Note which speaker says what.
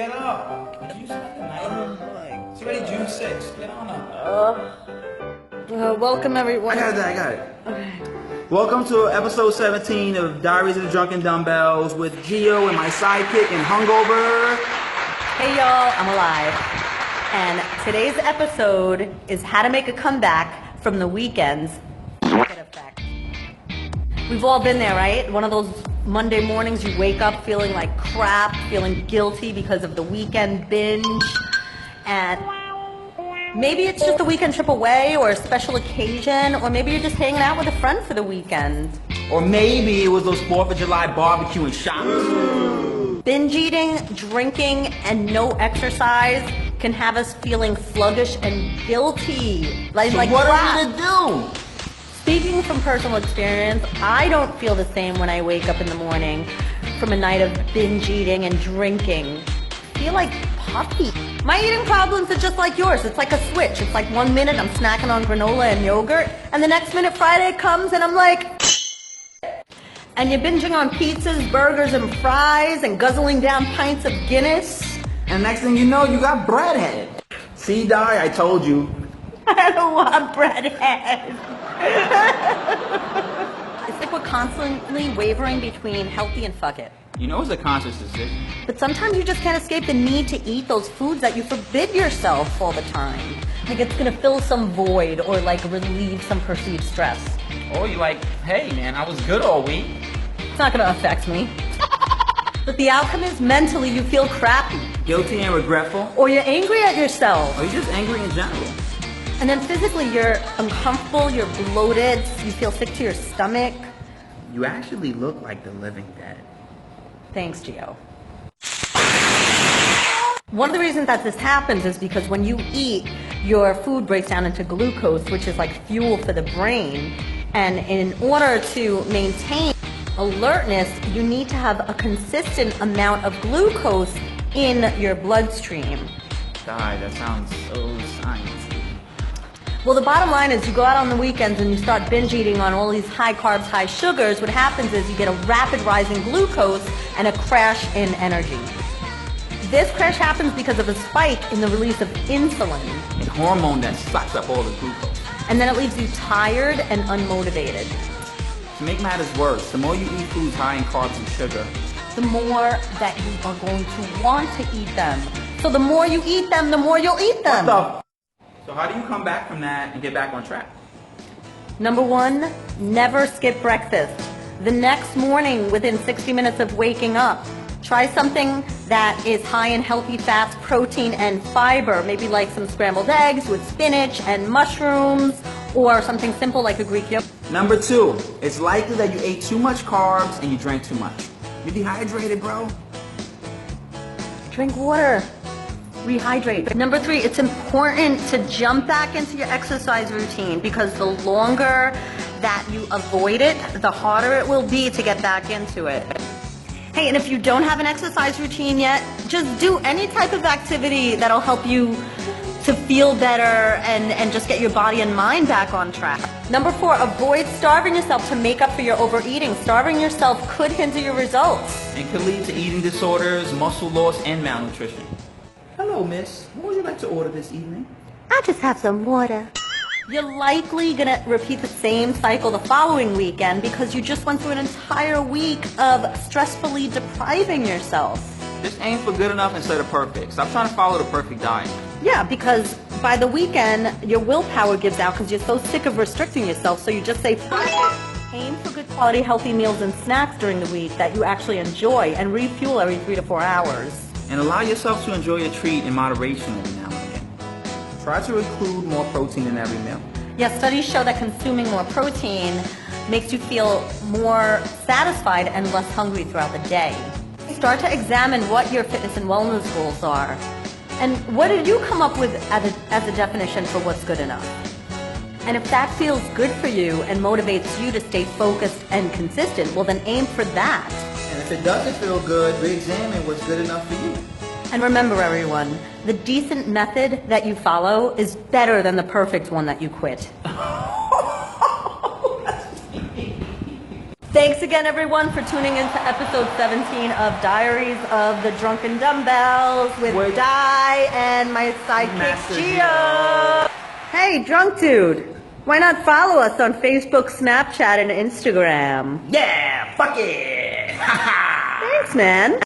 Speaker 1: get up. Did you spend the night? It's already June 6th. Get on up.
Speaker 2: Welcome everyone.
Speaker 1: I got it.
Speaker 2: Okay.
Speaker 1: Welcome to episode 17 of Diaries of the Drunken Dumbells with Gio and my sidekick and hungover.
Speaker 2: Hey y'all, I'm alive. And today's episode is how to make a comeback from the weekend's effect. We've all been there, right? One of those Monday mornings you wake up feeling like crap, feeling guilty because of the weekend binge. And maybe it's just a weekend trip away or a special occasion, or maybe you're just hanging out with a friend for the weekend.
Speaker 1: Or maybe it was those 4th of July barbecue and shots.
Speaker 2: Binge eating, drinking, and no exercise can have us feeling sluggish and guilty.
Speaker 1: So what are we to do?
Speaker 2: Speaking from personal experience, I don't feel the same when I wake up in the morning from a night of binge eating and drinking. I feel like puffy. My eating problems are just like yours. It's like a switch. It's like 1 minute I'm snacking on granola and yogurt, and the next minute Friday comes and I'm like, and you're binging on pizzas, burgers, and fries, and guzzling down pints of Guinness.
Speaker 1: And next thing you know, you got breadhead. See, Di, I told you.
Speaker 2: I don't want breadhead. It's like we're constantly wavering between healthy and fuck it.
Speaker 1: You know it's a conscious decision.
Speaker 2: But sometimes you just can't escape the need to eat those foods that you forbid yourself all the time. Like it's gonna fill some void or like relieve some perceived stress.
Speaker 1: Or you're like, hey man, I was good all week.
Speaker 2: It's not gonna affect me. But the outcome is mentally you feel crappy.
Speaker 1: Guilty and regretful.
Speaker 2: Or you're angry at yourself.
Speaker 1: Or you're just angry in general.
Speaker 2: And then physically you're uncomfortable, you're bloated, you feel sick to your stomach.
Speaker 1: You actually look like the living dead.
Speaker 2: Thanks, Gio. One of the reasons that this happens is because when you eat, your food breaks down into glucose, which is like fuel for the brain. And in order to maintain alertness, you need to have a consistent amount of glucose in your bloodstream.
Speaker 1: Di, that sounds so sciencey.
Speaker 2: Well, the bottom line is you go out on the weekends and you start binge eating on all these high carbs, high sugars. What happens is you get a rapid rise in glucose and a crash in energy. This crash happens because of a spike in the release of insulin.
Speaker 1: A hormone that sucks up all the glucose.
Speaker 2: And then it leaves you tired and unmotivated.
Speaker 1: To make matters worse, the more you eat foods high in carbs and sugar,
Speaker 2: the more that you are going to want to eat them. So the more you eat them, the more you'll eat them.
Speaker 1: What the? So how do you come back from that and get back on track?
Speaker 2: Number one, never skip breakfast. The next morning, within 60 minutes of waking up, try something that is high in healthy fats, protein, and fiber. Maybe like some scrambled eggs with spinach and mushrooms, or something simple like a Greek yogurt.
Speaker 1: Number two, it's likely that you ate too much carbs and you drank too much. You're dehydrated, bro.
Speaker 2: Drink water. Rehydrate. Number three, it's important to jump back into your exercise routine because the longer that you avoid it, the harder it will be to get back into it. Hey, and if you don't have an exercise routine yet, just do any type of activity that'll help you to feel better and just get your body and mind back on track. Number four, avoid starving yourself to make up for your overeating. Starving yourself could hinder your results.
Speaker 1: And could lead to eating disorders, muscle loss, and malnutrition. Hello, miss. What would you like to order this evening?
Speaker 2: I just have some water. You're likely gonna repeat the same cycle the following weekend because you just went through an entire week of stressfully depriving yourself.
Speaker 1: Just aim for good enough instead of perfect. Stop trying to follow the perfect diet.
Speaker 2: Yeah, because by the weekend, your willpower gives out because you're so sick of restricting yourself, so you just say, fuck it. Aim for good quality healthy meals and snacks during the week that you actually enjoy and refuel every 3 to 4 hours.
Speaker 1: And allow yourself to enjoy a treat in moderation every now and again. Try to include more protein in every meal.
Speaker 2: Yes, studies show that consuming more protein makes you feel more satisfied and less hungry throughout the day. Start to examine what your fitness and wellness goals are. And what did you come up with as a definition for what's good enough? And if that feels good for you and motivates you to stay focused and consistent, well then aim for that.
Speaker 1: And if it doesn't feel good, re-examine what's good enough for you.
Speaker 2: And remember everyone, the decent method that you follow is better than the perfect one that you quit. Thanks again, everyone, for tuning in to episode 17 of Diaries of the Drunken Dumbells with Di and my sidekick,
Speaker 1: Master
Speaker 2: Gio. Hey, drunk dude, why not follow us on Facebook, Snapchat, and Instagram?
Speaker 1: Yeah, fuck it.
Speaker 2: Thanks, man.